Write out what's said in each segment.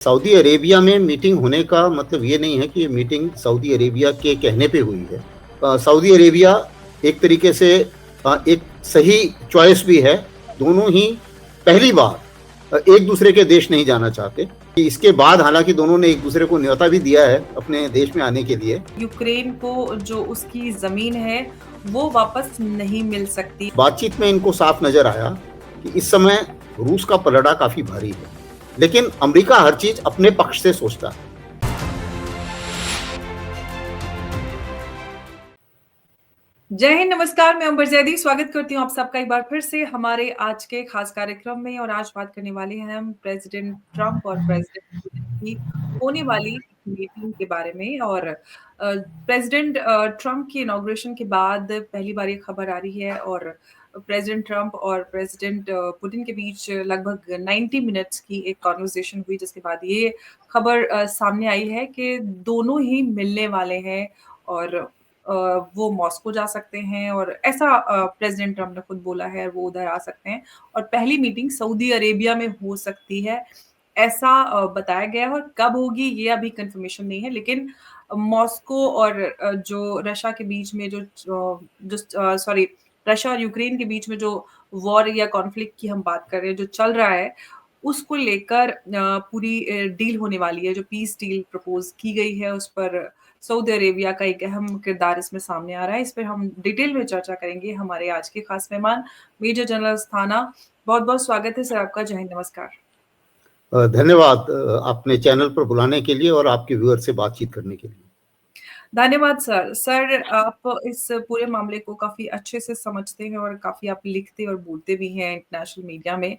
Saudi Arabia में meeting होने का मतलब ये नहीं है कि ये मीटिंग सऊदी अरेबिया के कहने पे हुई है। सऊदी अरेबिया एक तरीके से एक सही चॉइस भी है। दोनों ही पहली बार एक दूसरे के देश नहीं जाना चाहते। इसके बाद हालांकि दोनों ने एक दूसरे को न्योता भी दिया है अपने देश में आने के लिए। यूक्रेन को जो उसकी जमीन है वो वापस नहीं मिल सकती। बातचीत में इनको साफ नजर आया कि इस समय रूस का पलड़ा काफी भारी है, लेकिन अमेरिका हर चीज अपने पक्ष से सोचता है। जय हिंद, नमस्कार। मैं अंबर जैदी स्वागत करती हूँ आप सबका एक बार फिर से हमारे आज के खास कार्यक्रम में। और आज बात करने वाले हैं हम प्रेसिडेंट ट्रंप और प्रेसिडेंट पुतिन की होने वाली मीटिंग के बारे में। और प्रेसिडेंट ट्रंप की इनॉग्रेशन के बाद पहली बार ये खबर आ रही है और प्रेसिडेंट ट्रंप और प्रेसिडेंट पुतिन के बीच लगभग 90 मिनट्स की एक कॉन्वर्सेशन हुई, जिसके बाद ये खबर सामने आई है कि दोनों ही मिलने वाले हैं और वो मॉस्को जा सकते हैं। और ऐसा प्रेसिडेंट ट्रंप ने खुद बोला है, वो उधर आ सकते हैं और पहली मीटिंग सऊदी अरेबिया में हो सकती है, ऐसा बताया गया है। और कब होगी ये अभी कंफर्मेशन नहीं है, लेकिन मॉस्को और जो रशिया के बीच में सॉरी, रशिया और यूक्रेन के बीच में जो वॉर या कॉन्फ्लिक्ट की हम बात कर रहे हैं, जो चल रहा है, उसको लेकर पूरी डील होने वाली है। जो पीस डील प्रपोज की गई है उस पर सऊदी अरेबिया का एक अहम किरदार इसमें सामने आ रहा है। इस पर हम डिटेल में चर्चा करेंगे। हमारे आज के खास मेहमान मेजर जनरल अस्थाना, बहुत बहुत स्वागत है सर आपका। जय हिंद, नमस्कार। धन्यवाद अपने चैनल पर बुलाने के लिए और आपके व्यूअर से बातचीत करने के लिए। धन्यवाद सर। सर, आप इस पूरे मामले को काफी अच्छे से समझते हैं और काफी आप लिखते और बोलते भी हैं इंटरनेशनल मीडिया में।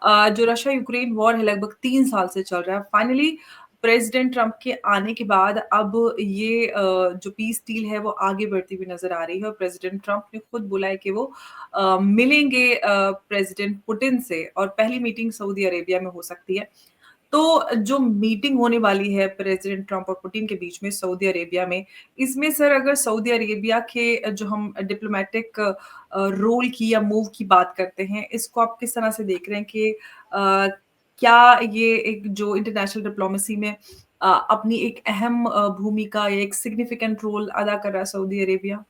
जो रशिया यूक्रेन वॉर है लगभग 3 साल से चल रहा है। फाइनली प्रेसिडेंट ट्रंप के आने के बाद अब ये जो पीस डील है वो आगे बढ़ती हुई नजर आ रही है। और प्रेसिडेंट ट्रंप ने खुद बोला है कि वो मिलेंगे प्रेसिडेंट पुतिन से और पहली मीटिंग सऊदी अरेबिया में हो सकती है। तो जो मीटिंग होने वाली है प्रेसिडेंट ट्रंप और पुतिन के बीच में सऊदी अरेबिया में, इसमें सर अगर सऊदी अरेबिया के जो हम डिप्लोमेटिक रोल की या मूव की बात करते हैं, इसको आप किस तरह से देख रहे हैं कि क्या ये एक जो इंटरनेशनल डिप्लोमेसी में अपनी एक अहम भूमिका या एक सिग्निफिकेंट रोल अदा कर रहा है सऊदी अरेबिया?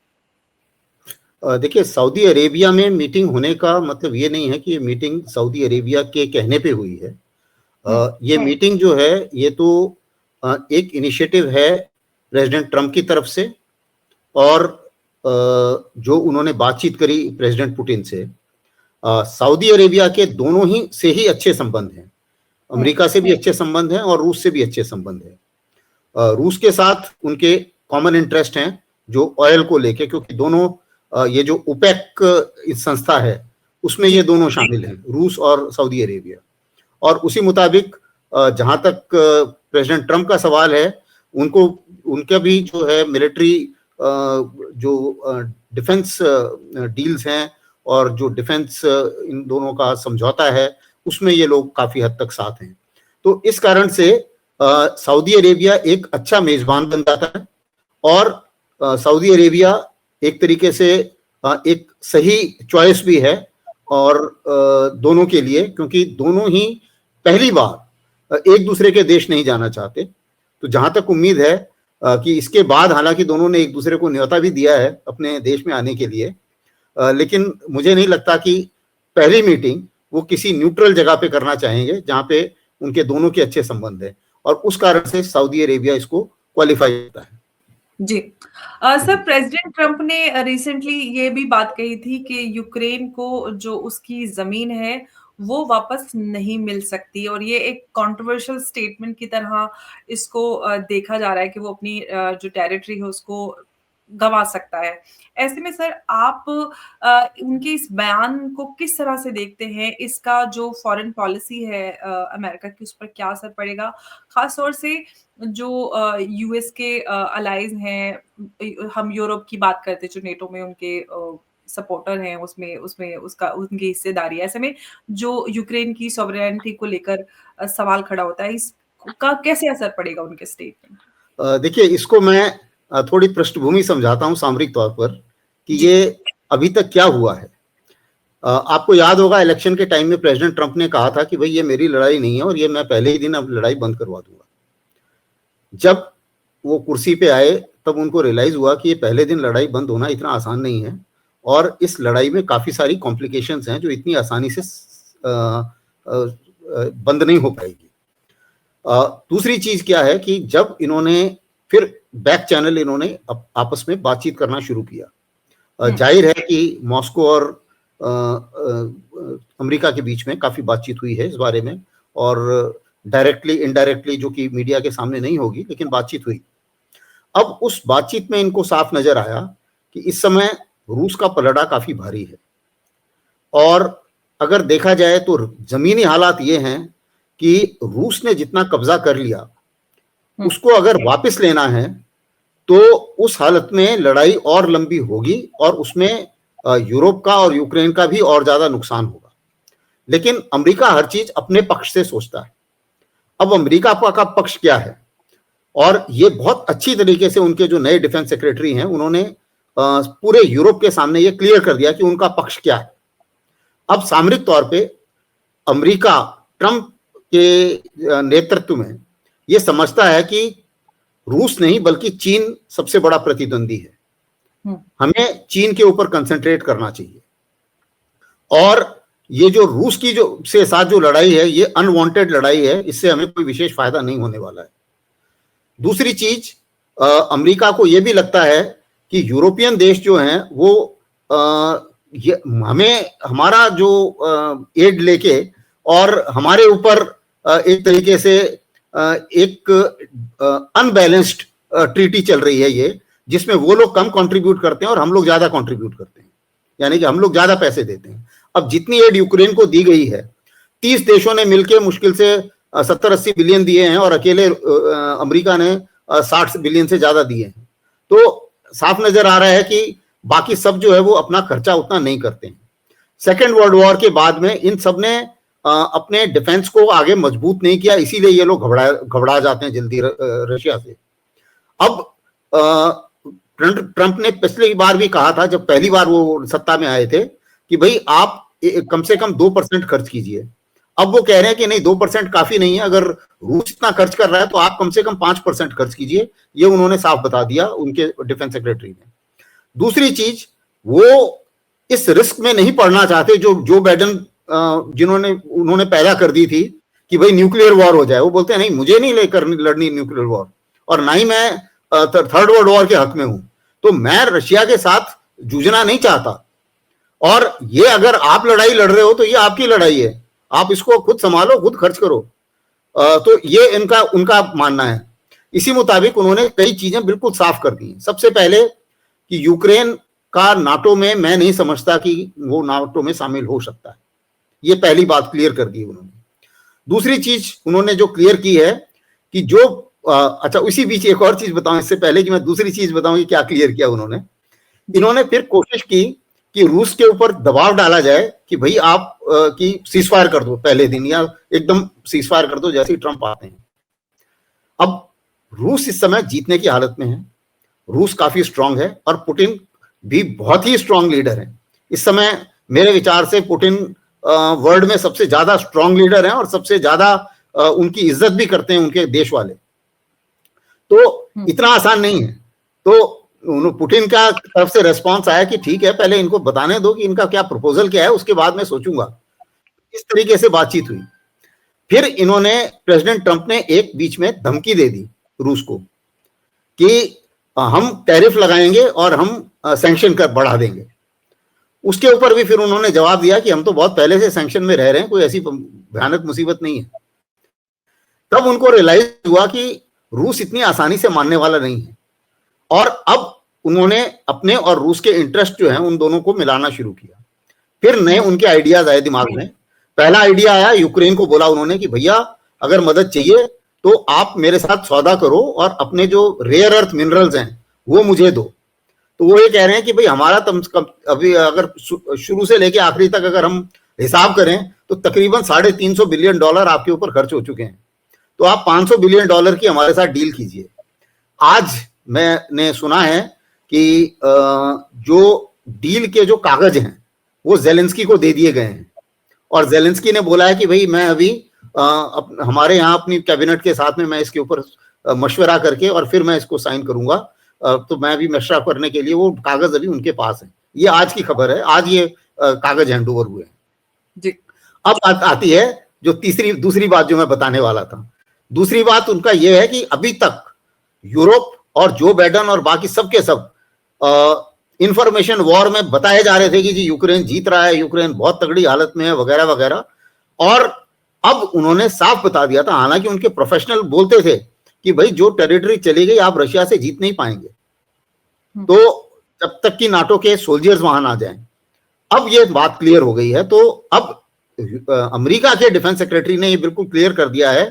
देखिए, सऊदी अरेबिया में मीटिंग होने का मतलब ये नहीं है कि ये मीटिंग सऊदी अरेबिया के कहने पे हुई है। ये मीटिंग जो है ये तो एक इनिशिएटिव है प्रेसिडेंट ट्रंप की तरफ से और जो उन्होंने बातचीत करी प्रेसिडेंट पुतिन से। सऊदी अरेबिया के दोनों ही से ही अच्छे संबंध हैं। अमेरिका से भी अच्छे संबंध हैं और रूस से भी अच्छे संबंध हैं। रूस के साथ उनके कॉमन इंटरेस्ट हैं जो ऑयल को लेके, क्योंकि दोनों ये जो ओपेक संस्था है उसमें ये दोनों शामिल हैं, रूस और सऊदी अरेबिया। और उसी मुताबिक जहां तक प्रेसिडेंट ट्रंप का सवाल है, उनको उनका भी जो है मिलिट्री जो डिफेंस डील्स हैं और जो डिफेंस इन दोनों का समझौता है उसमें ये लोग काफी हद तक साथ हैं। तो इस कारण से सऊदी अरेबिया एक अच्छा मेजबान बन जाता है और सऊदी अरेबिया एक तरीके से एक सही चॉइस भी है और दोनों के लिए, क्योंकि दोनों ही पहली बार एक दूसरे के देश नहीं जाना चाहते। तो जहां तक उम्मीद है कि इसके बाद हालांकि दोनों ने एक दूसरे को न्योता भी दिया है अपने देश में आने के लिए, लेकिन मुझे नहीं लगता कि पहली मीटिंग वो किसी न्यूट्रल जगह पे करना चाहेंगे जहां पे उनके दोनों के अच्छे संबंध है, और उस कारण से सऊदी अरेबिया इसको क्वालिफाई करता है। जी सर, प्रेसिडेंट ट्रंप ने रिसेंटली ये भी बात कही थी कि यूक्रेन को जो उसकी जमीन है वो वापस नहीं मिल सकती। और ये एक कंट्रोवर्शियल स्टेटमेंट की तरह इसको देखा जा रहा है कि वो अपनी जो टेरिटरी है उसको गंवा सकता है। ऐसे में सर आप उनके इस बयान को किस तरह से देखते हैं? इसका जो फॉरेन पॉलिसी है अमेरिका की, उस पर क्या असर पड़ेगा? खास तौर से जो यूएस के अलाइज हैं, हम यूरोप की बात करते हैं जो नेटो में उनके सपोर्टर हैं, उसमें उसमें उसका उनकी हिस्सेदारी है। ऐसे में जो यूक्रेन की सॉवरेनिटी को लेकर सवाल खड़ा होता है, इसका कैसे असर पड़ेगा उनके स्टेटमेंट? देखिए, इसको मैं थोड़ी पृष्ठभूमि समझाता हूँ सामरिक तौर पर कि जी। ये अभी तक क्या हुआ है। आपको याद होगा इलेक्शन के टाइम में प्रेसिडेंट ट्रंप ने कहा था कि भाई ये मेरी लड़ाई नहीं है और ये मैं पहले ही दिन अब लड़ाई बंद करवा दूंगा। जब वो कुर्सी पे आए तब उनको रियलाइज हुआ कि ये पहले दिन लड़ाई बंद होना इतना आसान नहीं है और इस लड़ाई में काफी सारी कॉम्प्लिकेशंस हैं जो इतनी आसानी से बंद नहीं हो पाएगी। दूसरी चीज क्या है कि जब इन्होंने फिर बैक चैनल इन्होंने आपस में बातचीत करना शुरू किया। जाहिर है कि मॉस्को और अमेरिका के बीच में काफी बातचीत हुई है इस बारे में और डायरेक्टली इनडायरेक्टली जो कि मीडिया के सामने नहीं होगी लेकिन बातचीत हुई। अब उस बातचीत में इनको साफ नजर आया कि इस समय रूस का पलड़ा काफी भारी है और अगर देखा जाए तो जमीनी हालात ये हैं कि रूस ने जितना कब्जा कर लिया उसको अगर वापस लेना है तो उस हालत में लड़ाई और लंबी होगी और उसमें यूरोप का और यूक्रेन का भी और ज्यादा नुकसान होगा। लेकिन अमेरिका हर चीज अपने पक्ष से सोचता है। अब अमेरिका का पक्ष क्या है और ये बहुत अच्छी तरीके से उनके जो नए डिफेंस सेक्रेटरी हैं उन्होंने पूरे यूरोप के सामने ये क्लियर कर दिया कि उनका पक्ष क्या है। अब सामरिक तौर पे अमेरिका ट्रंप के नेतृत्व में ये समझता है कि रूस नहीं बल्कि चीन सबसे बड़ा प्रतिद्वंदी है, हमें चीन के ऊपर कंसंट्रेट करना चाहिए और ये जो रूस की जो से साथ जो लड़ाई है ये अनवांटेड लड़ाई है, इससे हमें कोई विशेष फायदा नहीं होने वाला है। दूसरी चीज अमेरिका को ये भी लगता है कि यूरोपियन देश जो हैं वो ये हमें हमारा जो एड लेके और हमारे ऊपर एक तरीके से एक अनबैलेंस्ड ट्रीटी चल रही है ये, जिसमें वो लोग कम कंट्रीब्यूट करते हैं और हम लोग ज्यादा कंट्रीब्यूट करते हैं, यानी कि हम लोग ज्यादा पैसे देते हैं। अब जितनी एड यूक्रेन को दी गई है 30 देशों ने मिलकर मुश्किल से 70-80 बिलियन दिए हैं और अकेले अमेरिका ने 60 बिलियन से ज्यादा दिए हैं। तो साफ नजर आ रहा है कि बाकी सब जो है वो अपना खर्चा उतना नहीं करते हैं। सेकेंड वर्ल्ड वॉर के बाद में इन सब ने अपने डिफेंस को आगे मजबूत नहीं किया, इसीलिए ये लोग घबरा जाते हैं जल्दी रशिया से। अब ट्रंप ने पिछली बार भी कहा था जब पहली बार वो सत्ता में आए थे कि भाई आप कम से कम 2% खर्च कीजिए। अब वो कह रहे हैं कि नहीं 2% काफी नहीं है, अगर रूस इतना खर्च कर रहा है तो आप कम से कम 5% खर्च कीजिए, ये उन्होंने साफ बता दिया उनके डिफेंस सेक्रेटरी ने। दूसरी चीज, वो इस रिस्क में नहीं पड़ना चाहते जो बाइडेन उन्होंने पैदा कर दी थी कि भाई न्यूक्लियर वॉर हो जाए। वो बोलते हैं नहीं, मुझे नहीं लेकर लड़नी न्यूक्लियर वॉर और ना ही मैं थर्ड वर्ल्ड वॉर के हक में हूं, तो मैं रशिया के साथ जूझना नहीं चाहता और ये अगर आप लड़ाई लड़ रहे हो तो ये आपकी लड़ाई है, आप इसको खुद संभालो, खुद खर्च करो। तो ये उनका मानना है। इसी मुताबिक उन्होंने कई चीजें बिल्कुल साफ कर दी। सबसे पहले कि यूक्रेन का नाटो में मैं नहीं समझता कि वो नाटो में शामिल हो सकता है, ये पहली बात क्लियर कर दी उन्होंने। दूसरी चीज उन्होंने जो क्लियर की है कि जो अच्छा, इसी बीच एक और चीज बताऊं इससे पहले कि मैं दूसरी चीज बताऊं कि क्या क्लियर किया इन्होंने फिर कोशिश की कि रूस के ऊपर दबाव डाला जाए कि भाई आप की सीज फायर कर दो पहले दिन, या एकदम सीज फायर कर दो जैसे ही ट्रंप आते हैं। अब रूस इस समय जीतने की हालत में है, रूस काफी स्ट्रांग है और पुतिन भी बहुत ही स्ट्रांग लीडर है। इस समय मेरे विचार से पुतिन वर्ल्ड में सबसे ज्यादा स्ट्रांग लीडर है और सबसे ज्यादा उनकी इज्जत भी करते हैं उनके देश वाले। तो इतना आसान नहीं है। तो पुतिन का तरफ से रेस्पॉन्स आया कि ठीक है, पहले इनको बताने दो कि इनका क्या प्रपोजल क्या है, उसके बाद मैं सोचूंगा। इस तरीके से बातचीत हुई। फिर इन्होंने प्रेसिडेंट ट्रंप ने एक बीच में धमकी दे दी रूस को कि हम टैरिफ लगाएंगे और हम सैंक्शन कर बढ़ा देंगे। उसके ऊपर भी फिर उन्होंने जवाब दिया कि हम तो बहुत पहले से सैंक्शन में रह रहे हैं, कोई ऐसी भयानक मुसीबत नहीं है। तब उनको रियलाइज हुआ कि रूस इतनी आसानी से मानने वाला नहीं है और अब उन्होंने अपने और रूस के इंटरेस्ट जो हैं उन दोनों को मिलाना शुरू किया। फिर नए उनके आइडियाज आए दिमाग में। पहला आइडिया आया, यूक्रेन को बोला उन्होंने कि भैया अगर मदद चाहिए तो आप मेरे साथ सौदा करो और अपने जो रेयर अर्थ मिनरल्स हैं वो मुझे दो। तो वो ये कह रहे हैं कि भाई हमारा अभी अगर शुरू से लेके आखिरी तक अगर हम हिसाब करें तो तकरीबन $350 बिलियन आपके ऊपर खर्च हो चुके हैं, तो आप $500 बिलियन की हमारे साथ डील कीजिए। आज मैंने सुना है कि जो डील के जो कागज हैं वो जेलेंस्की को दे दिए गए हैं। और जेलेंस्की ने बोला है कि भाई मैं अभी हमारे यहाँ अपनी कैबिनेट के साथ में मैं इसके ऊपर मशवरा करके और फिर मैं इसको साइन करूंगा। तो मैं अभी मशवरा करने के लिए वो कागज अभी उनके पास है। ये आज की खबर है, आज ये कागज हैंड ओवर हुए हैं। अब आती है जो दूसरी बात जो मैं बताने वाला था। दूसरी बात उनका यह है कि अभी तक यूरोप और जो बाइडेन और बाकी सबके सब इंफॉर्मेशन वॉर में बताए जा रहे थे कि जी यूक्रेन जीत रहा है, यूक्रेन बहुत तगड़ी हालत में है वगैरह वगैरह। और अब उन्होंने साफ बता दिया था, हालांकि उनके प्रोफेशनल बोलते थे कि भाई जो टेरिटरी चली गई आप रशिया से जीत नहीं पाएंगे, तो जब तक कि नाटो के सोल्जर्स वहां ना जाएं। अब ये बात क्लियर हो गई है। तो अब अमेरिका के डिफेंस सेक्रेटरी ने ये बिल्कुल क्लियर कर दिया है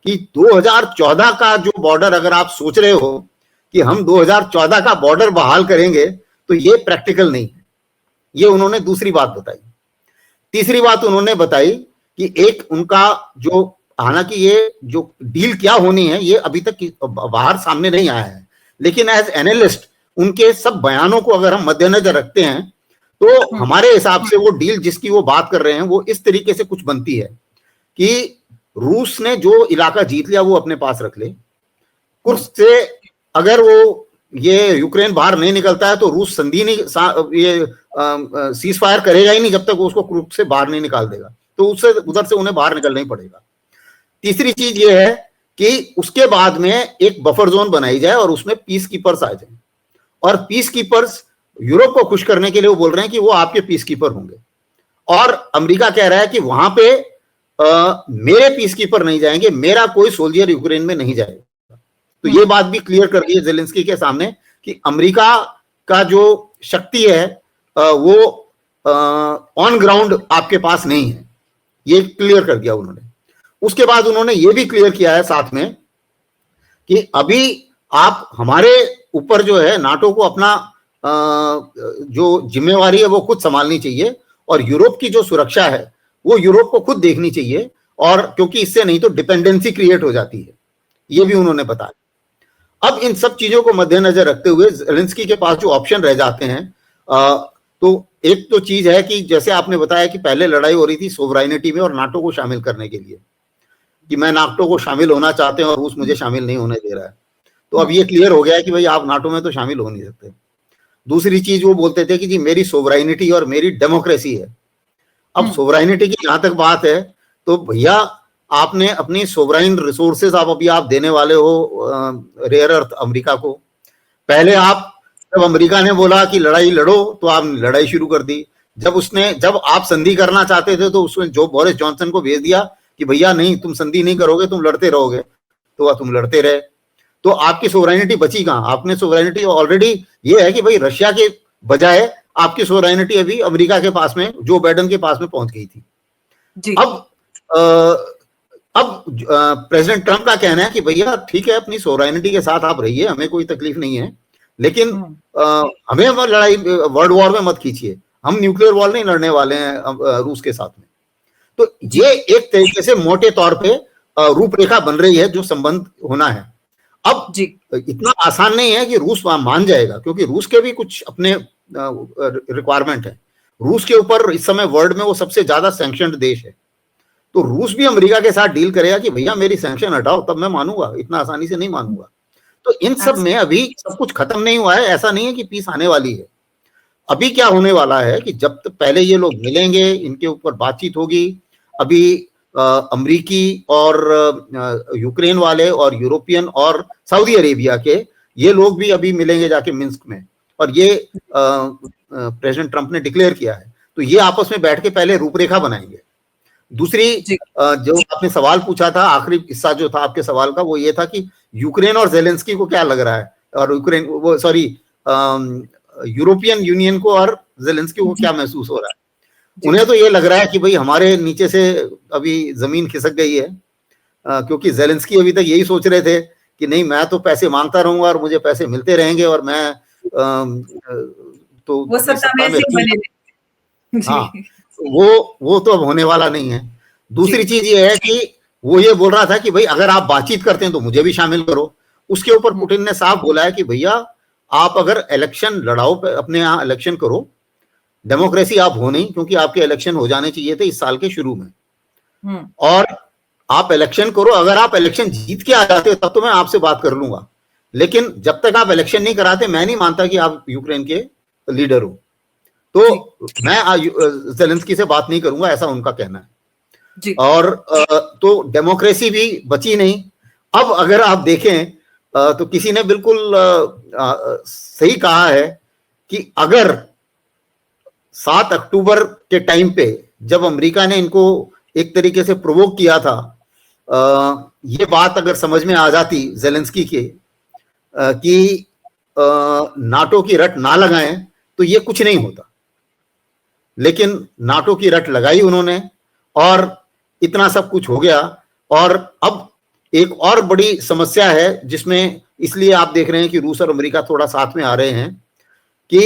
कि 2014 का जो बॉर्डर, अगर आप सोच रहे हो कि हम 2014 का बॉर्डर बहाल करेंगे, तो ये प्रैक्टिकल नहीं है। ये उन्होंने दूसरी बात बताई। तीसरी बात उन्होंने बताई कि एक उनका जो, हालांकि ये जो डील क्या होनी है ये अभी तक बाहर सामने नहीं आया है, लेकिन एज एनालिस्ट उनके सब बयानों को अगर हम मद्देनजर रखते हैं तो हमारे हिसाब से वो डील जिसकी वो बात कर रहे हैं वो इस तरीके से कुछ बनती है कि रूस ने जो इलाका जीत लिया वो अपने पास रख ले। कुर्स्क से अगर वो ये यूक्रेन बाहर नहीं निकलता है तो रूस संधि नहीं, ये सीज फायर करेगा ही नहीं जब तक वो उसको कुर्स्क से बाहर नहीं निकाल देगा, तो उससे उधर से उन्हें बाहर निकलना ही पड़ेगा। तीसरी चीज ये है कि उसके बाद में एक बफर जोन बनाई जाए और उसमें पीस कीपर्स आ जाए। और पीस कीपर्स यूरोप को खुश करने के लिए वो बोल रहे हैं कि वो आपके पीस कीपर होंगे, और अमेरिका कह रहा है कि वहां पे मेरे पीस कीपर नहीं जाएंगे, मेरा कोई सोल्जर यूक्रेन में नहीं जाएगा। तो ये बात भी क्लियर कर दी है जेलेंस्की के सामने कि अमेरिका का जो शक्ति है वो ऑन ग्राउंड आपके पास नहीं है, ये क्लियर कर दिया उन्होंने। उसके बाद उन्होंने ये भी क्लियर किया है साथ में कि अभी आप हमारे ऊपर जो है नाटो को अपना जो जिम्मेवारी है वो खुद संभालनी चाहिए, और यूरोप की जो सुरक्षा है वो यूरोप को खुद देखनी चाहिए, और क्योंकि इससे नहीं तो डिपेंडेंसी क्रिएट हो जाती है, ये भी उन्होंने बताया। अब इन सब चीजों को मद्देनजर रखते हुए जेलेंस्की के पास जो ऑप्शन रह जाते हैं, तो एक तो चीज है कि जैसे आपने बताया कि पहले लड़ाई हो रही थी सोवराइनिटी में और नाटो को शामिल करने के लिए, कि मैं नाटो को शामिल होना चाहते हैं और रूस मुझे शामिल नहीं होने दे रहा है। तो अब ये क्लियर हो गया है कि भाई आप नाटो में तो शामिल हो नहीं सकते। दूसरी चीज वो बोलते थे कि जी मेरी सोवराइनिटी और मेरी डेमोक्रेसी है। अब सोवराइनिटी की जहां तक बात है तो भैया आपने अपनी सोवराइन रिसोर्सेज आप देने वाले हो रेयर अर्थ अमेरिका को। पहले आप, जब अमेरिका ने बोला कि लड़ाई लड़ो तो आपने लड़ाई शुरू कर दी। जब आप संधि करना चाहते थे तो उसमें जो बोरिस जॉनसन को भेज दिया कि भैया नहीं, तुम संधि नहीं करोगे, तुम लड़ते रहोगे, तो तुम लड़ते रहे। तो आपकी सोवरेनिटी बची कहां? आपने सोवरेनिटी ऑलरेडी, ये है कि भाई रशिया के बजाय आपकी सोवरेनिटी अभी अमेरिका के पास में, जो बाइडेन के पास में पहुंच गई थी जी। अब प्रेसिडेंट ट्रंप का कहना है कि भैया ठीक है, अपनी सोवरेनिटी के साथ आप रहिए, हमें कोई तकलीफ नहीं है, लेकिन हमें लड़ाई वर्ल्ड वॉर में मत खींचिए, हम न्यूक्लियर वॉर नहीं लड़ने वाले हैं रूस के साथ में। तो ये एक तरीके से मोटे तौर पे रूपरेखा बन रही है जो संबंध होना है। अब जी इतना आसान नहीं है कि रूस मान जाएगा, क्योंकि रूस के भी कुछ अपने रिक्वायरमेंट है। रूस के ऊपर इस समय वर्ल्ड में वो सबसे ज्यादा सैंक्शनड देश है, तो रूस भी अमेरिका के साथ डील करेगा कि भैया मेरी सैंक्शन हटाओ तब मैं मानूंगा, इतना आसानी से नहीं मानूंगा। तो इन सब में अभी सब कुछ खत्म नहीं हुआ है, ऐसा नहीं है कि पीस आने वाली है। अभी क्या होने वाला है कि जब तक पहले ये लोग मिलेंगे, इनके ऊपर बातचीत होगी। अभी अमरीकी और यूक्रेन वाले और यूरोपियन और सऊदी अरेबिया के ये लोग भी अभी मिलेंगे जाके मिन्स्क में, और ये प्रेसिडेंट ट्रंप ने डिक्लेयर किया है। तो ये आपस में बैठ के पहले रूपरेखा बनाएंगे। दूसरी जो आपने सवाल पूछा था, आखिरी हिस्सा जो था आपके सवाल का, वो ये था कि यूक्रेन और जेलेंस्की को क्या लग रहा है, और यूरोपियन यूनियन को और जेलेंस्की को क्या महसूस हो रहा है। उन्हें तो ये लग रहा है कि भाई हमारे नीचे से अभी जमीन खिसक गई है, क्योंकि जेलेंस्की अभी तक यही सोच रहे थे कि नहीं, मैं तो पैसे मांगता रहूंगा और मुझे पैसे मिलते रहेंगे और मैं तो वो सत्ता में हाँ, वो तो अब होने वाला नहीं है। दूसरी चीज ये है कि वो ये बोल रहा था कि भाई अगर आप बातचीत करते हैं तो मुझे भी शामिल करो। उसके ऊपर पुतिन ने साफ बोला है कि भैया आप अगर इलेक्शन लड़ाओ, अपने यहाँ इलेक्शन करो, डेमोक्रेसी आप हो नहीं, क्योंकि आपके इलेक्शन हो जाने चाहिए थे इस साल के शुरू में। और आप इलेक्शन करो, अगर आप इलेक्शन जीत के आ जाते हो तब तो मैं आपसे बात कर लूंगा, लेकिन जब तक आप इलेक्शन नहीं कराते मैं नहीं मानता कि आप यूक्रेन के लीडर हो। तो मैं ज़ेलेंस्की से बात नहीं करूंगा, ऐसा उनका कहना है। जी। और तो डेमोक्रेसी भी बची नहीं। अब अगर आप देखें तो किसी ने बिल्कुल सही कहा है कि अगर 7 अक्टूबर के टाइम पे जब अमेरिका ने इनको एक तरीके से प्रोवोक किया था, ये बात अगर समझ में आ जाती ज़ेलेंस्की के कि नाटो की रट ना लगाएं तो ये कुछ नहीं होता, लेकिन नाटो की रट लगाई उन्होंने और इतना सब कुछ हो गया। और अब एक और बड़ी समस्या है जिसमें इसलिए आप देख रहे हैं कि रूस और अमेरिका थोड़ा साथ में आ रहे हैं कि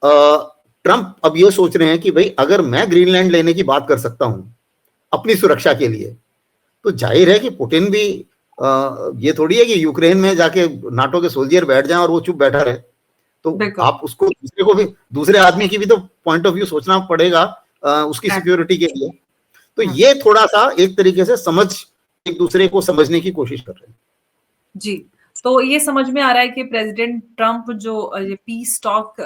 ट्रंप अब ये सोच रहे हैं कि भाई अगर मैं ग्रीनलैंड लेने की बात कर सकता हूं अपनी सुरक्षा के लिए, तो जाहिर है कि पुतिन भी ये थोड़ी है कि यूक्रेन में जाके नाटो के सोल्जर बैठ जाएं और वो चुप बैठा रहे। तो आप उसको दूसरे को भी, दूसरे आदमी की भी तो पॉइंट ऑफ व्यू सोचना पड़ेगा उसकी सिक्योरिटी के लिए। तो ये थोड़ा सा एक तरीके से एक दूसरे को समझने की कोशिश कर रहे हैं। जी, तो ये समझ में आ रहा है कि प्रेसिडेंट ट्रंप जो ये पीस टॉक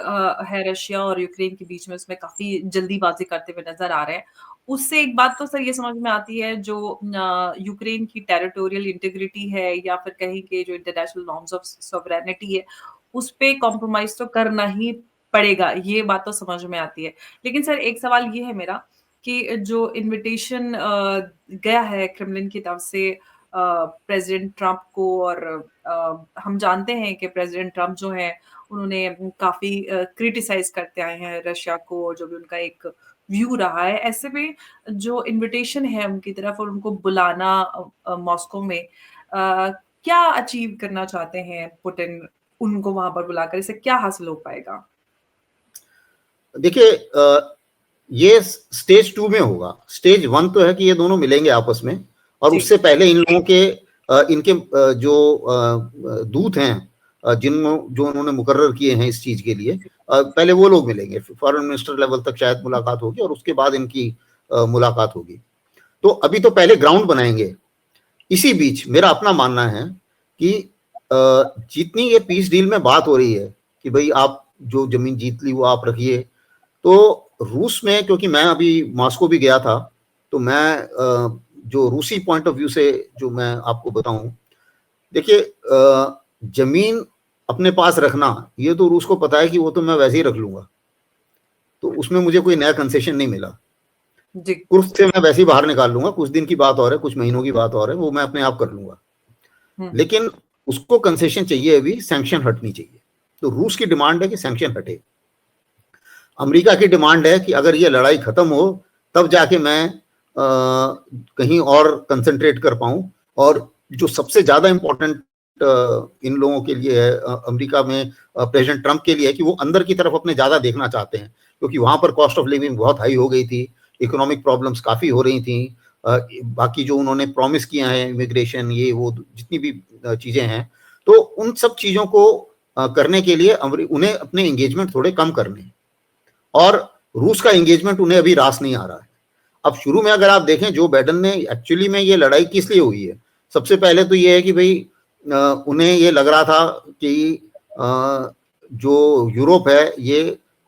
है रशिया और यूक्रेन के बीच में, उसमें काफी जल्दीबाजी करते हुए नजर आ रहे हैं। उससे एक बात तो सर ये समझ में आती है, जो यूक्रेन की टेरिटोरियल इंटीग्रिटी है या फिर कहीं के जो इंटरनेशनल नॉर्म्स ऑफ सॉवरेनिटी है, उस पे कॉम्प्रोमाइज तो करना ही पड़ेगा, ये बात तो समझ में आती है। लेकिन सर एक सवाल ये है मेरा कि जो इनविटेशन गया है क्रेमलिन की तरफ से प्रेसिडेंट ट्रंप को, और हम जानते हैं कि प्रेसिडेंट ट्रंप जो है उन्होंने काफी क्रिटिसाइज करते आए हैं रशिया को, जो भी उनका एक व्यू रहा है। ऐसे में जो इनविटेशन है उनकी तरफ और उनको बुलाना मॉस्को में, क्या अचीव करना चाहते हैं पुतिन उनको वहां पर बुलाकर, इससे क्या हासिल हो पाएगा? देखिए ये स्टेज 2 में होगा। स्टेज 1 तो है कि ये दोनों मिलेंगे आपस में, और उससे पहले इन लोगों के इनके जो दूत हैं जो उन्होंने मुकर्रर किए हैं इस चीज के लिए, पहले वो लोग मिलेंगे, फॉरेन मिनिस्टर लेवल तक शायद मुलाकात होगी और उसके बाद इनकी मुलाकात होगी। तो अभी तो पहले ग्राउंड बनाएंगे। इसी बीच मेरा अपना मानना है कि जितनी ये पीस डील में बात हो रही है कि भाई आप जो जमीन जीत ली वो आप रखिए, तो रूस में, क्योंकि मैं अभी मॉस्को भी गया था, तो मैं जो रूसी पॉइंट ऑफ व्यू से जो मैं आपको बताऊं, देखिए जमीन अपने पास रखना, ये तो रूस को पता है कि वो तो मैं वैसे ही रख लूंगा, तो उसमें मुझे कोई नया कंसेशन नहीं मिला। कुर्स से मैं वैसे ही बाहर निकाल लूंगा, कुछ दिन की बात और है, कुछ महीनों की बात और है, वो मैं अपने आप कर लूंगा। लेकिन उसको कंसेशन चाहिए, अभी सैंक्शन हटनी चाहिए। तो रूस की डिमांड है कि सैंक्शन हटे। अमेरिका की डिमांड है कि अगर ये लड़ाई खत्म हो तब जाके मैं कहीं और कंसंट्रेट कर पाऊं। और जो सबसे ज्यादा इंपॉर्टेंट इन लोगों के लिए है, अमेरिका में प्रेसिडेंट ट्रंप के लिए है, कि वो अंदर की तरफ अपने ज्यादा देखना चाहते हैं, क्योंकि वहां पर कॉस्ट ऑफ लिविंग बहुत हाई हो गई थी, इकोनॉमिक प्रॉब्लम्स काफी हो रही थी। बाकी जो उन्होंने प्रॉमिस किया है, इमिग्रेशन, ये वो जितनी भी चीजें हैं, तो उन सब चीजों को करने के लिए उन्हें अपने एंगेजमेंट थोड़े कम करने, और रूस का एंगेजमेंट उन्हें अभी रास नहीं आ रहा है। अब शुरू में अगर आप देखें, जो बाइडेन ने एक्चुअली में ये लड़ाई किस लिए हुई है, सबसे पहले तो ये है कि भाई उन्हें ये लग रहा था कि जो यूरोप है ये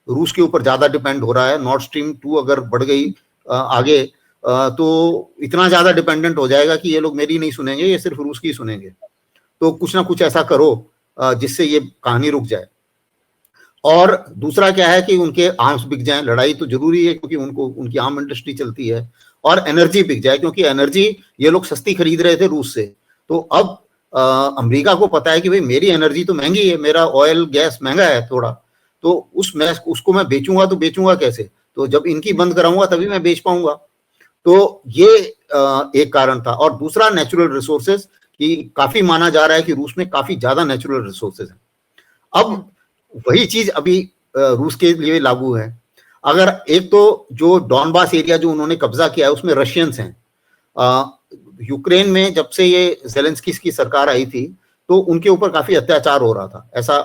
रूस के ऊपर ज्यादा डिपेंड हो रहा है। नॉर्थ स्ट्रीम 2 अगर बढ़ गई आगे तो इतना ज्यादा डिपेंडेंट हो जाएगा कि ये लोग मेरी नहीं सुनेंगे, ये सिर्फ रूस की सुनेंगे। तो कुछ ना कुछ ऐसा करो जिससे ये कहानी रुक जाए। और दूसरा क्या है कि उनके आर्म्स बिक जाएं। लड़ाई तो जरूरी है क्योंकि उनकी आर्म इंडस्ट्री चलती है, और एनर्जी बिक जाए, क्योंकि एनर्जी ये लोग सस्ती खरीद रहे थे रूस से। तो अब अमेरिका को पता है कि भाई मेरी एनर्जी तो महंगी है, मेरा ऑयल गैस महंगा है थोड़ा, तो उसको मैं बेचूंगा तो बेचूंगा कैसे? तो जब इनकी बंद कराऊंगा तभी मैं बेच पाऊंगा। तो ये एक कारण था। और दूसरा नेचुरल रिसोर्सेज, कि काफी माना जा रहा है कि रूस में काफी ज्यादा नेचुरल रिसोर्सेज हैं। अब वही चीज अभी रूस के लिए लागू है। अगर एक तो जो डॉनबास एरिया जो उन्होंने कब्जा किया है उसमें रशियंस हैं। यूक्रेन में जब से ये ज़ेलेंस्की की सरकार आई थी तो उनके ऊपर काफी अत्याचार हो रहा था, ऐसा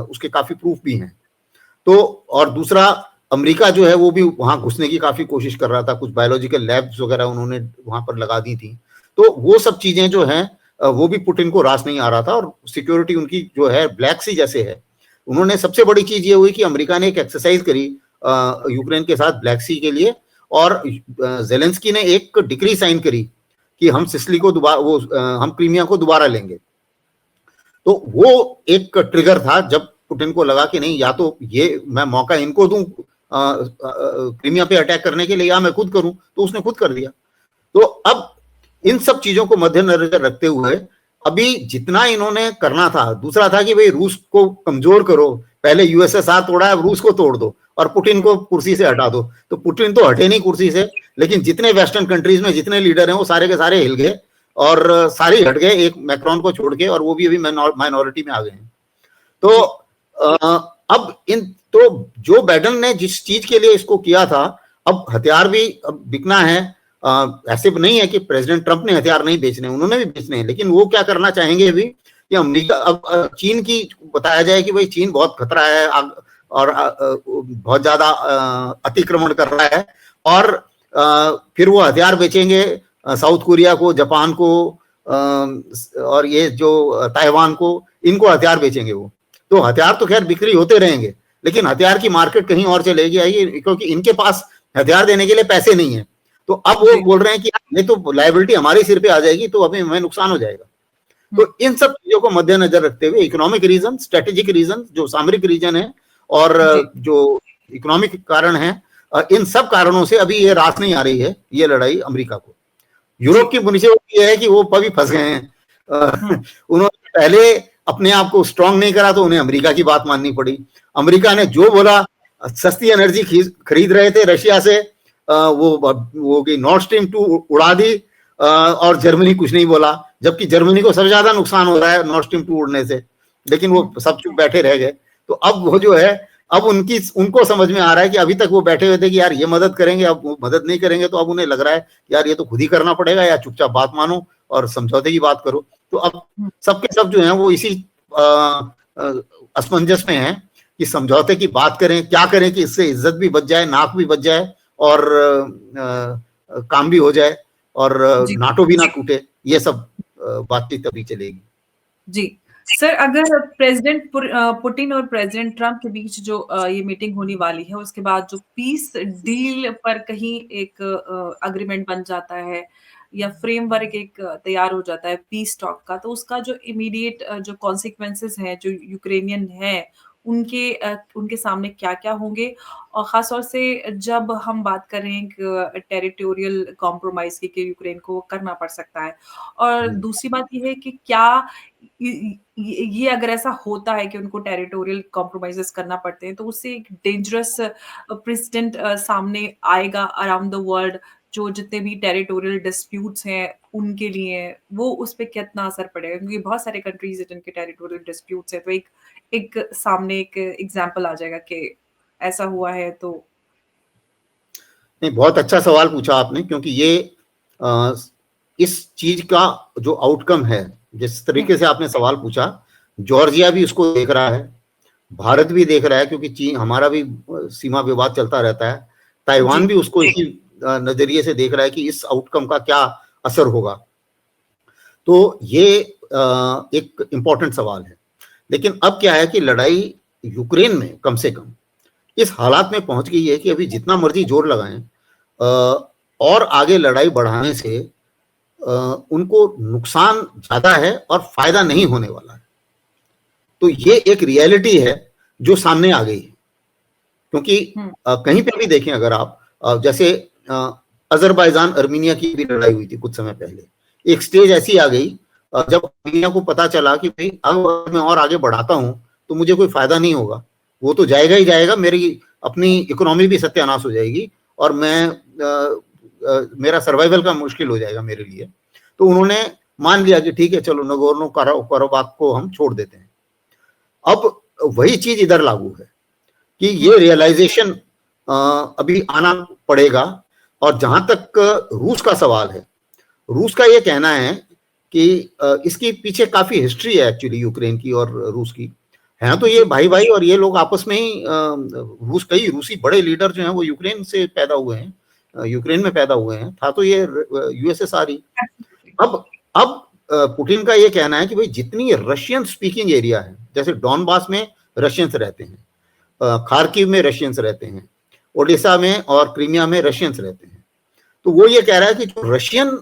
उसके काफी प्रूफ भी हैं। तो और दूसरा अमेरिका जो है वो भी वहां घुसने की काफी कोशिश कर रहा था, कुछ बायोलॉजिकल लैब्स वगैरह उन्होंने वहां पर लगा दी थी। तो वो सब चीजें जो हैं वो भी पुतिन को रास नहीं आ रहा था, और सिक्योरिटी उनकी जो है ब्लैक सी जैसे है। उन्होंने सबसे बड़ी चीज ये हुई कि अमेरिका ने एक एक्सरसाइज करी यूक्रेन के साथ ब्लैक सी के लिए, और जेलेंस्की ने एक डिक्री साइन करी कि हम सिसिली को दोबारा हम क्रीमिया को दोबारा लेंगे। तो वो एक ट्रिगर था जब पुतिन को लगा कि नहीं, या तो ये मैं मौका इनको दूं क्रीमिया पे अटैक करने के लिए, या मैं खुद करूं, तो उसने खुद कर दिया। तो अब इन सब चीजों को मद्देनजर रखते हुए अभी जितना इन्होंने करना था, दूसरा था कि भाई रूस को कमजोर करो, पहले यूएसएसआर तोड़ा है, अब रूस को तोड़ दो और पुतिन को कुर्सी से हटा दो। तो पुतिन तो हटे नहीं कुर्सी से, लेकिन जितने वेस्टर्न कंट्रीज में जितने लीडर हैं वो सारे के सारे हिल गए और सारे हट गए, एक मैक्रोन को छोड़ के, और वो भी अभी माइनॉरिटी में आ गए हैं। तो अब तो जो बाइडेन ने जिस चीज के लिए इसको किया था, अब हथियार भी अब बिकना है। ऐसे नहीं है कि प्रेसिडेंट ट्रंप ने हथियार नहीं बेचने, उन्होंने भी बेचने हैं, लेकिन वो क्या करना चाहेंगे अभी कि अमेरिका, अब चीन की बताया जाए कि भाई चीन बहुत खतरा है और बहुत ज्यादा अतिक्रमण कर रहा है, और फिर वो हथियार बेचेंगे साउथ कोरिया को, जापान को, और ये जो ताइवान को, इनको हथियार बेचेंगे वो। तो हथियार तो खैर बिक्री होते रहेंगे, लेकिन हथियार की मार्केट कहीं और चलेगी आएगी, क्योंकि इनके पास हथियार देने के लिए पैसे नहीं है। तो अब वो बोल रहे हैं कि नहीं तो लायबिलिटी हमारे सिर पे आ जाएगी, तो अभी हमें नुकसान हो जाएगा। तो इन सब चीजों को मद्देनजर रखते हुए इकोनॉमिक रीजन, स्ट्रेटेजिक रीजन, जो सामरिक रीजन है और जो इकोनॉमिक कारण है, इन सब कारणों से अभी ये रास नहीं आ रही है ये लड़ाई अमेरिका को। यूरोप की मुसीबत ये है कि वो अभी फंस गए हैं। उन्होंने पहले अपने आप को स्ट्रांग नहीं करा, तो उन्हें अमेरिका की बात माननी पड़ी। अमेरिका ने जो बोला, सस्ती एनर्जी खरीद रहे थे रशिया से, वो नॉर्थ स्ट्रीम 2 उड़ा दी, और जर्मनी कुछ नहीं बोला, जबकि जर्मनी को सबसे ज्यादा नुकसान हो रहा है नॉर्थ स्ट्रीम 2 उड़ने से, लेकिन वो सब चुप बैठे रह गए। तो अब वो जो है, अब उनको समझ में आ रहा है कि अभी तक वो बैठे हुए थे कि यार ये मदद करेंगे, अब वो मदद नहीं करेंगे, तो अब उन्हें लग रहा है यार ये तो खुद ही करना पड़ेगा, या चुपचाप बात मानो और समझौते की बात करो। तो अब सबके सब जो है वो इसी असमंजस में है कि समझौते की बात करें, क्या करें कि इससे इज्जत भी बच जाए, नाक भी बच जाए, और काम भी हो जाए, और नाटो भी ना टूटे। ये सब बातचीत अभी चलेगी। जी सर, अगर प्रेसिडेंट पुतिन और प्रेसिडेंट ट्रंप के बीच जो ये मीटिंग होने वाली है, उसके बाद जो पीस डील पर कहीं एक अग्रीमेंट बन जाता है या फ्रेमवर्क एक तैयार हो जाता है पीस टॉक का, तो उसका जो इमीडिएट जो कॉन्सिक्वेंसेस हैं, जो यूक्रेनियन है उनके सामने क्या-क्या होंगे, और खास तौर से जब हम बात कर रहे हैं टेरिटोरियल कॉम्प्रोमाइज की यूक्रेन को करना पड़ सकता है। और दूसरी बात ये है कि क्या ये अगर ऐसा होता है कि उनको टेरिटोरियल कॉम्प्रोमाइजेस करना पड़ते हैं, तो उससे एक डेंजरस प्रेसिडेंट सामने आएगा अराउंड द वर्ल्ड, जो जितने भी टेरिटोरियल डिस्प्यूट्स हैं उनके लिए, वो उस पे कितना असर पड़ेगा, क्योंकि बहुत सारे कंट्रीज हैं जिनके टेरिटोरियल डिस्प्यूट्स हैं। तो एक सामने एक एग्जांपल आ जाएगा कि ऐसा हुआ है। तो नहीं, बहुत अच्छा सवाल पूछा आपने, क्योंकि ये इस चीज का जो आउटकम है, जिस तरीके से आपने सवाल पूछा, जॉर्जिया भी उसको देख रहा है, भारत भी देख रहा है, क्योंकि चीन, हमारा भी सीमा विवाद चलता रहता है, ताइवान भी उसको इसी नजरिए से देख रहा है कि इस आउटकम का क्या असर होगा। तो ये एक इंपॉर्टेंट सवाल है। लेकिन अब क्या है कि लड़ाई यूक्रेन में कम से कम इस हालात में पहुंच गई है कि अभी जितना मर्जी जोर लगाएं और आगे लड़ाई बढ़ाने से उनको नुकसान ज्यादा है और फायदा नहीं होने वाला है। तो ये एक रियलिटी है जो सामने आ गई है, क्योंकि कहीं पे भी देखें अगर आप, जैसे अजरबैजान अर्मीनिया की भी लड़ाई हुई थी कुछ समय पहले, एक स्टेज ऐसी आ गई जब अर्मीनिया को पता चला कि भाई अगर मैं और आगे बढ़ाता हूं तो मुझे कोई फायदा नहीं होगा, वो तो जाएगा ही जाएगा, मेरी अपनी इकोनॉमी भी सत्यानाश हो जाएगी और मेरा सर्वाइवल का मुश्किल हो जाएगा मेरे लिए। तो उन्होंने मान लिया कि ठीक है, चलो नगोर्नो कराबाख को हम छोड़ देते हैं। अब वही चीज इधर लागू है कि ये रियलाइजेशन अभी आना पड़ेगा। और जहां तक रूस का सवाल है, रूस का ये कहना है कि इसके पीछे काफी हिस्ट्री है एक्चुअली यूक्रेन की और रूस की। हैं तो ये भाई भाई, और ये लोग आपस में ही कई रूसी बड़े लीडर जो हैं वो यूक्रेन से पैदा हुए हैं, यूक्रेन में पैदा हुए हैं, था तो ये यूएसएसआर ही। अब पुतिन का ये कहना है कि भाई जितनी रशियन स्पीकिंग एरिया है, जैसे डॉनबास में रशियंस रहते हैं, खार्किव में रशियंस रहते हैं, ओडिशा में और क्रीमिया में रशियंस रहते हैं, तो वो ये कह रहा है कि जो रशियन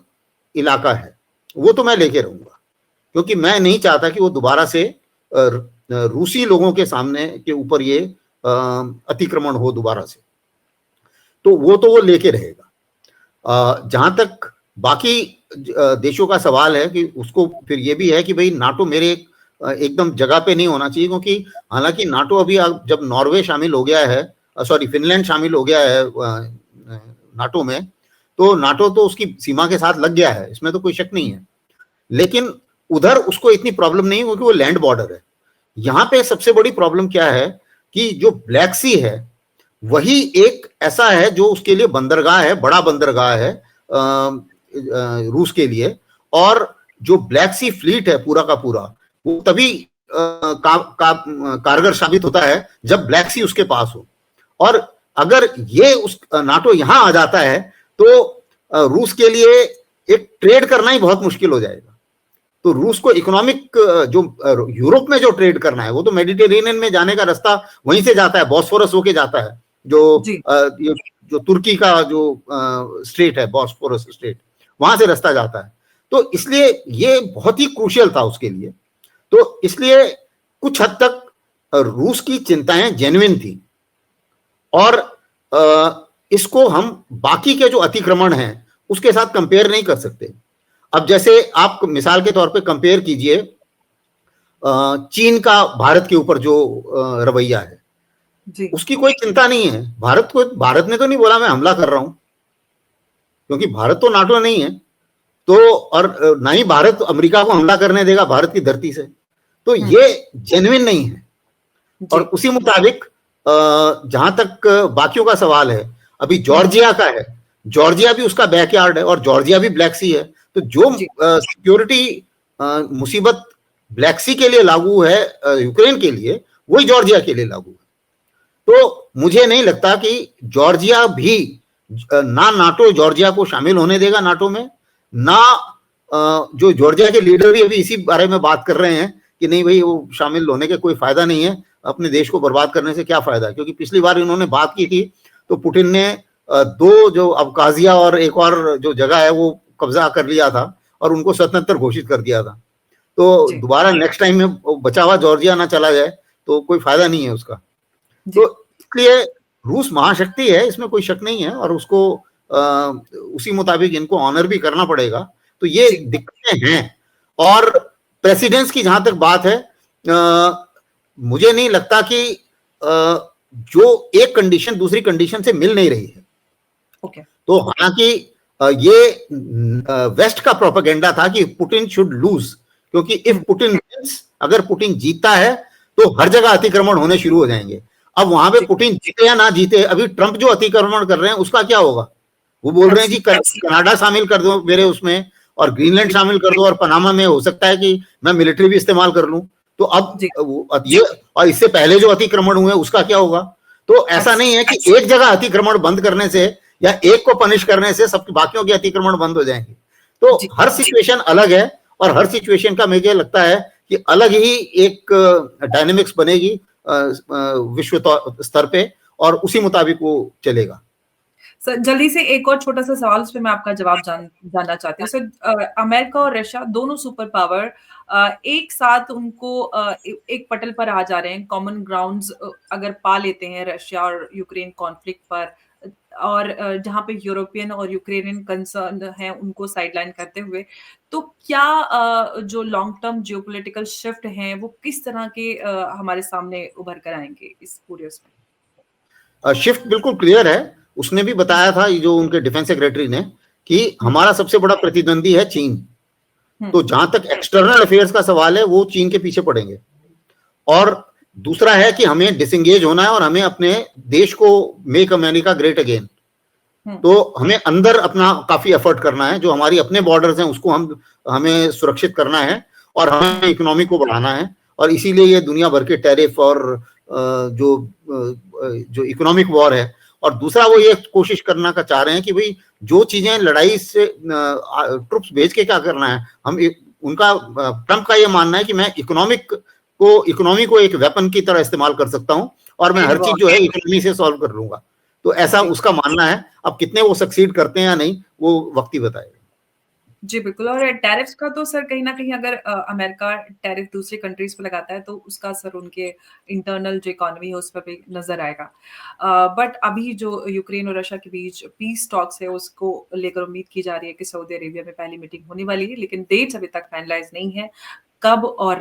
इलाका है वो तो मैं लेके रहूंगा, क्योंकि मैं नहीं चाहता कि वो दोबारा से रूसी लोगों के सामने के ऊपर ये अतिक्रमण हो दोबारा से, तो वो लेके रहेगा। जहां तक बाकी देशों का सवाल है कि उसको फिर ये भी है कि भाई नाटो मेरे एकदम जगह पे नहीं होना चाहिए, क्योंकि हालांकि नाटो अभी जब नॉर्वे शामिल हो गया है, सॉरी फिनलैंड शामिल हो गया है नाटो में, तो नाटो तो उसकी सीमा के साथ लग गया है, इसमें तो कोई शक नहीं है। लेकिन उधर उसको इतनी प्रॉब्लम नहीं, क्योंकि वो लैंड बॉर्डर है। यहाँ पे सबसे बड़ी प्रॉब्लम क्या है कि जो ब्लैक सी है वही एक ऐसा है जो उसके लिए बंदरगाह है, बड़ा बंदरगाह है रूस के लिए, और जो ब्लैक सी फ्लीट है पूरा का पूरा, वो तभी कारगर साबित होता है जब ब्लैक सी उसके पास हो। और अगर ये उस नाटो यहां आ जाता है तो रूस के लिए एक ट्रेड करना ही बहुत मुश्किल हो जाएगा। तो रूस को इकोनॉमिक जो यूरोप में जो ट्रेड करना है वो तो मेडिटेरेनियन में जाने का रास्ता वहीं से जाता है, बॉस्फोरस होके जाता है, जो तुर्की का जो स्टेट है बॉस्फोरस स्टेट, वहां से रास्ता जाता है। तो इसलिए ये बहुत ही क्रूशियल था उसके लिए। तो इसलिए कुछ हद तक रूस की चिंताएं जेन्युइन थी, और इसको हम बाकी के जो अतिक्रमण हैं उसके साथ कंपेयर नहीं कर सकते। अब जैसे आप मिसाल के तौर पे कंपेयर कीजिए चीन का भारत के ऊपर जो रवैया है, उसकी कोई चिंता नहीं है भारत ने तो नहीं बोला मैं हमला कर रहा हूं, क्योंकि भारत तो नाटो नहीं है, तो और ना ही भारत अमेरिका को हमला करने देगा भारत की धरती से, तो ये जेन्युइन नहीं है। और उसी मुताबिक जहां तक बाकियों का सवाल है, अभी जॉर्जिया का है, जॉर्जिया भी उसका बैकयार्ड है और जॉर्जिया भी ब्लैक सी है, तो जो सिक्योरिटी मुसीबत ब्लैक सी के लिए लागू है यूक्रेन के लिए, वही जॉर्जिया के लिए लागू है। तो मुझे नहीं लगता कि जॉर्जिया भी ना नाटो जॉर्जिया को शामिल होने देगा नाटो में, ना जो जॉर्जिया के लीडर भी अभी इसी बारे में बात कर रहे हैं कि नहीं भाई वो शामिल होने के कोई फायदा नहीं है, अपने देश को बर्बाद करने से क्या फायदा है। क्योंकि पिछली बार इन्होंने बात की थी तो पुतिन ने दो जो अबकाजिया और एक और जो जगह है वो कब्जा कर लिया था और उनको स्वतंत्र घोषित कर दिया था। तो दोबारा नेक्स्ट टाइम में बचा हुआ जॉर्जिया ना चला जाए तो कोई फायदा नहीं है उसका। तो इसलिए रूस महाशक्ति है, इसमें कोई शक नहीं है, और उसको उसी मुताबिक इनको ऑनर भी करना पड़ेगा। तो ये दिक्कतें हैं। और प्रेसिडेंस की जहां तक बात है, मुझे नहीं लगता कि जो एक कंडीशन दूसरी कंडीशन से मिल नहीं रही है। तो हालांकि ये वेस्ट का प्रोपेगेंडा था कि पुतिन शुड लूज, क्योंकि इफ पुतिन विंस, अगर पुतिन जीतता है तो हर जगह अतिक्रमण होने शुरू हो जाएंगे। अब वहां पे पुतिन जीते या ना जीते, अभी ट्रंप जो अतिक्रमण कर रहे हैं उसका क्या होगा? वो बोल रहे हैं कि कनाडा शामिल कर दो मेरे उसमें, और ग्रीनलैंड शामिल कर दो, और पनामा में हो सकता है कि मैं मिलिट्री भी इस्तेमाल कर लूं। तो अब ये, और इससे पहले जो अतिक्रमण हुए उसका क्या होगा? तो ऐसा नहीं है कि एक जगह अतिक्रमण बंद करने से या एक को पनिश करने से सब बाकियों के अतिक्रमण बंद हो जाएंगे। तो हर सिचुएशन अलग है, और हर सिचुएशन का मुझे लगता है कि अलग ही एक डायनेमिक्स बनेगी विश्व स्तर पे, और उसी मुताबिक वो चलेगा। सर जल्दी से एक और छोटा सा सवाल, उस पर मैं आपका जवाब जानना चाहती हूँ। सर अमेरिका और रशिया दोनों सुपर पावर एक साथ उनको एक पटल पर आ जा रहे हैं, कॉमन ग्राउंड्स अगर पा लेते हैं रशिया और यूक्रेन कॉन्फ्लिक्ट पर, और जहां पे यूरोपियन और यूक्रेनियन कंसर्न है उनको साइडलाइन करते हुए, तो क्या जो लॉन्ग टर्म जियोपॉलिटिकल शिफ्ट हैं वो किस तरह के हमारे सामने उभर कर आएंगे इस पूरे उसमें? शिफ्ट बिल्कुल क्लियर है। उसने भी बताया था, जो उनके डिफेंस सेक्रेटरी ने, कि हमारा सबसे बड़ा प्रतिद्वंदी है चीन। तो जहां तक एक्सटर्नल अफेयर्स का सवाल है वो चीन के पीछे पड़ेंगे। और दूसरा है कि हमें डिसएंगेज होना है और हमें अपने देश को मेक अमेरिका ग्रेट अगेन। तो हमें अंदर अपना काफी एफर्ट करना है, जो हमारी अपने बॉर्डर्स हैं उसको हमें सुरक्षित करना है, और हमें इकोनॉमी को बढ़ाना है, और इसीलिए ये दुनिया भर के टैरिफ और जो इकोनॉमिक वॉर है, और दूसरा वो ये कोशिश करना का चाह रहे हैं कि भाई जो चीजें लड़ाई से ट्रुप्स भेज के क्या करना है, हम उनका ट्रंप का ये मानना है कि मैं इकोनॉमी को एक वेपन की तरह इस्तेमाल कर सकता हूं और मैं हर चीज जो है इकोनॉमी से सॉल्व कर लूंगा। तो ऐसा उसका मानना है। अब कितने वो सक्सीड करते हैं या नहीं वो वक्त ही बताएगा। जी, बिल्कुल। और टैरिफ्स का तो सर कहीं न कहीं अगर अमेरिका टैरिफ दूसरी कंट्रीज़ पे लगाता है तो उसका असर उनके इंटरनल जो इकोनॉमी है उस पे भी नज़र आएगा। बट अभी जो यूक्रेन और रशिया के बीच पीस टॉक्स है उसको लेकर उम्मीद की जा रही है कि सऊदी अरेबिया में पहली मीटिंग होने वाली है, लेकिन डेट्स अभी तक फाइनलाइज़ नहीं है। कब और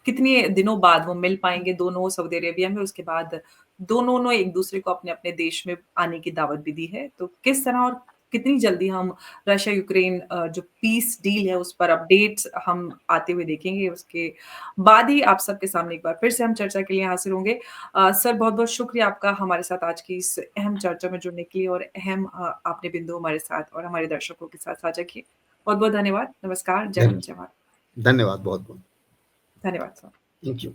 कितने दिनों बाद वो मिल पाएँगे दोनों सऊदी अरेबिया में, उसके बाद दोनों ने एक-दूसरे को अपने-अपने देश में आने की दावत भी दी है। तो किस तरह और कितनी जल्दी हम रशिया यूक्रेन जो पीस डील है उस पर अपडेट्स हम आते हुए देखेंगे। उसके बाद ही आप सबके सामने एक बार फिर से हम चर्चा के लिए हाज़िर होंगे। सर बहुत-बहुत शुक्रिया आपका हमारे साथ आज की इस अहम चर्चा में जुड़ने के लिए और अहम आपने बिंदु हमारे साथ और हमारे दर्शकों के साथ साझा किए। बहुत-बहुत धन्यवाद। नमस्कार, जय हिंद, जय भारत। धन्यवाद बहुत-बहुत। धन्यवाद सर। Thank you.